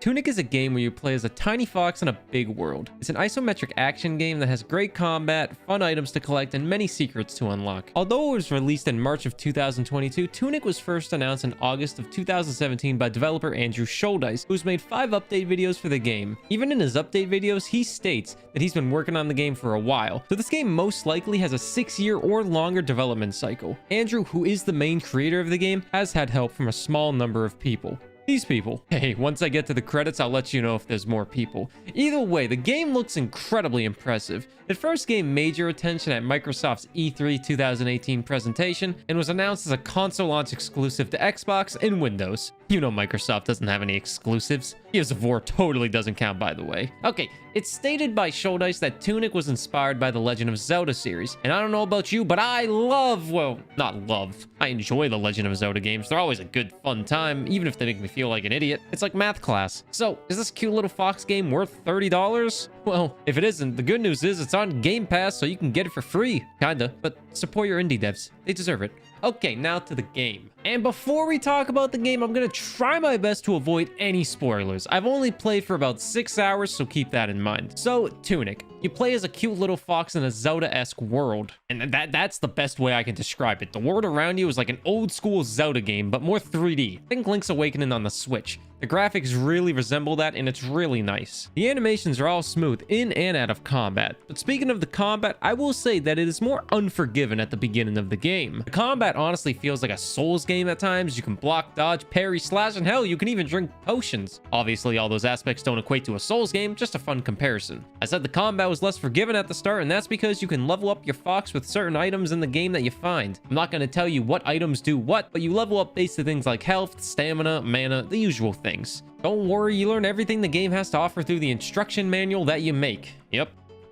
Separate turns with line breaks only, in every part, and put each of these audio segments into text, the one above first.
Tunic is a game where you play as a tiny fox in a big world. It's an isometric action game that has great combat, fun items to collect, and many secrets to unlock. Although it was released in March of 2022, Tunic was first announced in August of 2017 by developer Andrew Schuldice, who's made 5 update videos for the game. Even in his update videos, he states that he's been working on the game for a while, so this game most likely has a 6-year or longer development cycle. Andrew, who is the main creator of the game, has had help from a small number of people. These people. Hey, once I get to the credits, I'll let you know if there's more people. Either way, the game looks incredibly impressive. It first gained major attention at Microsoft's E3 2018 presentation and was announced as a console launch exclusive to Xbox and Windows. You know Microsoft doesn't have any exclusives. Gears of War totally doesn't count, by the way. Okay, it's stated by Schuldice that Tunic was inspired by the Legend of Zelda series. And I don't know about you, but I love, well, not love. I enjoy the Legend of Zelda games. They're always a good, fun time, even if they make me feel like an idiot. It's like math class. So, is this cute little fox game worth $30? Well, if it isn't, the good news is it's on Game Pass, so you can get it for free. Kinda, but support your indie devs. They deserve it. Okay, now to the game. And before we talk about the game, I'm gonna try my best to avoid any spoilers. I've only played for about 6 hours, so keep that in mind. So, Tunic. You play as a cute little fox in a Zelda-esque world. And that's the best way I can describe it. The world around you is like an old school Zelda game, but more 3D. Think Link's Awakening on the Switch. The graphics really resemble that, and it's really nice. The animations are all smooth in and out of combat. But speaking of the combat, I will say that it is more unforgiving at the beginning of the game. The combat honestly feels like a Souls game at times. You can block, dodge, parry, slash, and hell, you can even drink potions. Obviously, all those aspects don't equate to a Souls game, just a fun comparison. I said the combat was less forgiving at the start, and that's because you can level up your fox with certain items in the game that you find. I'm not going to tell you what items do what, but you level up based on things like health, stamina, mana, the usual things. Don't worry, you learn everything the game has to offer through the instruction manual that you make. Yep,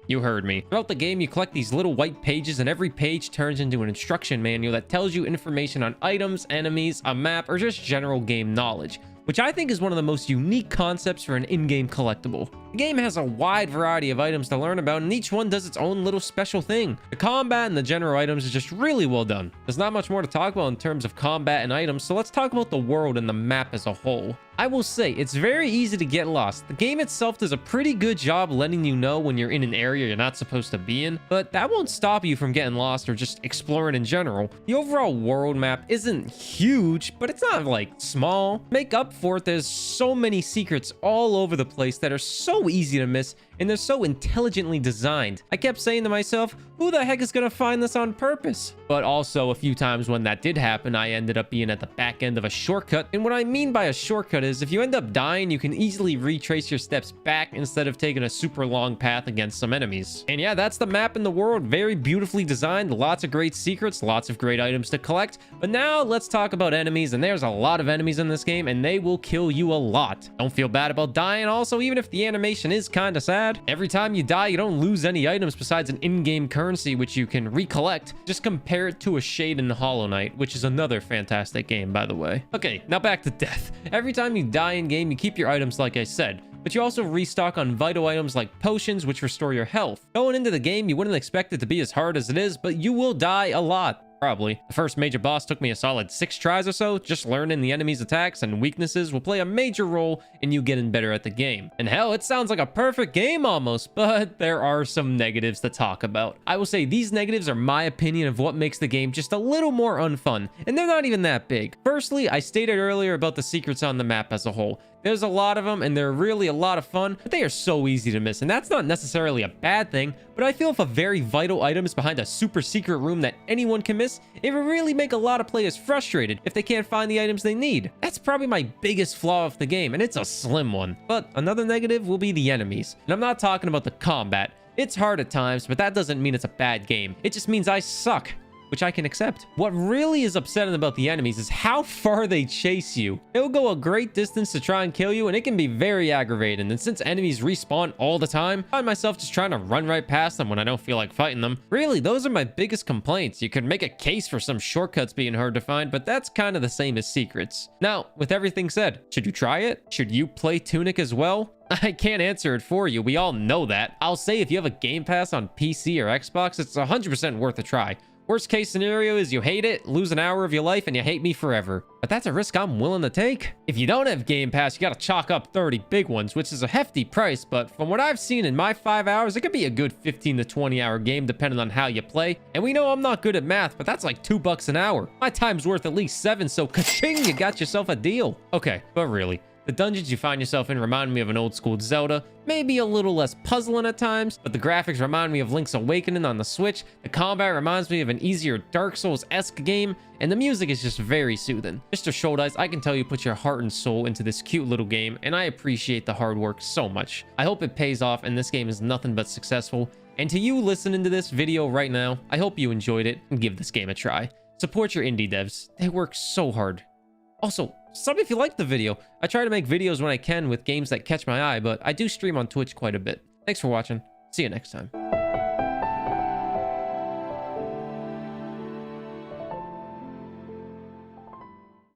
you heard me. Throughout the game, you collect these little white pages, and every page turns into an instruction manual that tells you information on items, enemies, a map, or just general game knowledge, which I think is one of the most unique concepts for an in-game collectible. The game has a wide variety of items to learn about, and each one does its own little special thing. The combat and the general items is just really well done. There's not much more to talk about in terms of combat and items, so let's talk about the world and the map as a whole. I will say, it's very easy to get lost. The game itself does a pretty good job letting you know when you're in an area you're not supposed to be in, but that won't stop you from getting lost or just exploring in general. The overall world map isn't huge, but it's not like small. Make up for it, there's so many secrets all over the place that are so easy to miss, and they're so intelligently designed. I kept saying to myself, who the heck is gonna find this on purpose? But also a few times when that did happen, I ended up being at the back end of a shortcut. And what I mean by a shortcut is if you end up dying, you can easily retrace your steps back instead of taking a super long path against some enemies. And yeah, that's the map in the world. Very beautifully designed, lots of great secrets, lots of great items to collect. But now let's talk about enemies, and there's a lot of enemies in this game, and they will kill you a lot. Don't feel bad about dying. Also, even if the animation is kind of sad, every time you die, you don't lose any items besides an in-game currency, which you can recollect. Just compare it to a Shade in Hollow Knight, which is another fantastic game, by the way. Okay, now back to death. Every time you die in game, you keep your items like I said, but you also restock on vital items like potions, which restore your health. Going into the game, you wouldn't expect it to be as hard as it is, but you will die a lot. Probably. The first major boss took me a solid 6 tries or so. Just learning the enemy's attacks and weaknesses will play a major role in you getting better at the game. And hell, it sounds like a perfect game almost, but there are some negatives to talk about. I will say these negatives are my opinion of what makes the game just a little more unfun, and they're not even that big. Firstly, I stated earlier about the secrets on the map as a whole. There's a lot of them, and they're really a lot of fun, but they are so easy to miss, and that's not necessarily a bad thing, but I feel if a very vital item is behind a super secret room that anyone can miss, it will really make a lot of players frustrated if they can't find the items they need. That's probably my biggest flaw of the game, and it's a slim one. But another negative will be the enemies, and I'm not talking about the combat. It's hard at times, but that doesn't mean it's a bad game. It just means I suck, which I can accept. What really is upsetting about the enemies is how far they chase you. They'll go a great distance to try and kill you, and it can be very aggravating. And since enemies respawn all the time, I find myself just trying to run right past them when I don't feel like fighting them. Really, those are my biggest complaints. You could make a case for some shortcuts being hard to find, but that's kind of the same as secrets. Now, with everything said, should you try it? Should you play Tunic as well? I can't answer it for you. We all know that. I'll say if you have a Game Pass on PC or Xbox, it's 100% worth a try. Worst case scenario is you hate it, lose an hour of your life, and you hate me forever. But that's a risk I'm willing to take. If you don't have Game Pass, you gotta chalk up 30 big ones, which is a hefty price, but from what I've seen in my 5 hours, it could be a good 15 to 20 hour game depending on how you play. And we know I'm not good at math, but that's like $2 an hour. My time's worth at least 7, so ka-ching, you got yourself a deal. Okay, but really, the dungeons you find yourself in remind me of an old school Zelda, maybe a little less puzzling at times, but the graphics remind me of Link's Awakening on the Switch, the combat reminds me of an easier Dark Souls-esque game, and the music is just very soothing. Mr. Shouldice, I can tell you put your heart and soul into this cute little game, and I appreciate the hard work so much. I hope it pays off and this game is nothing but successful. And to you listening to this video right now, I hope you enjoyed it and give this game a try. Support your indie devs, they work so hard. Also, sub if you liked the video. I try to make videos when I can with games that catch my eye, but I do stream on Twitch quite a bit. Thanks for watching. See you next time.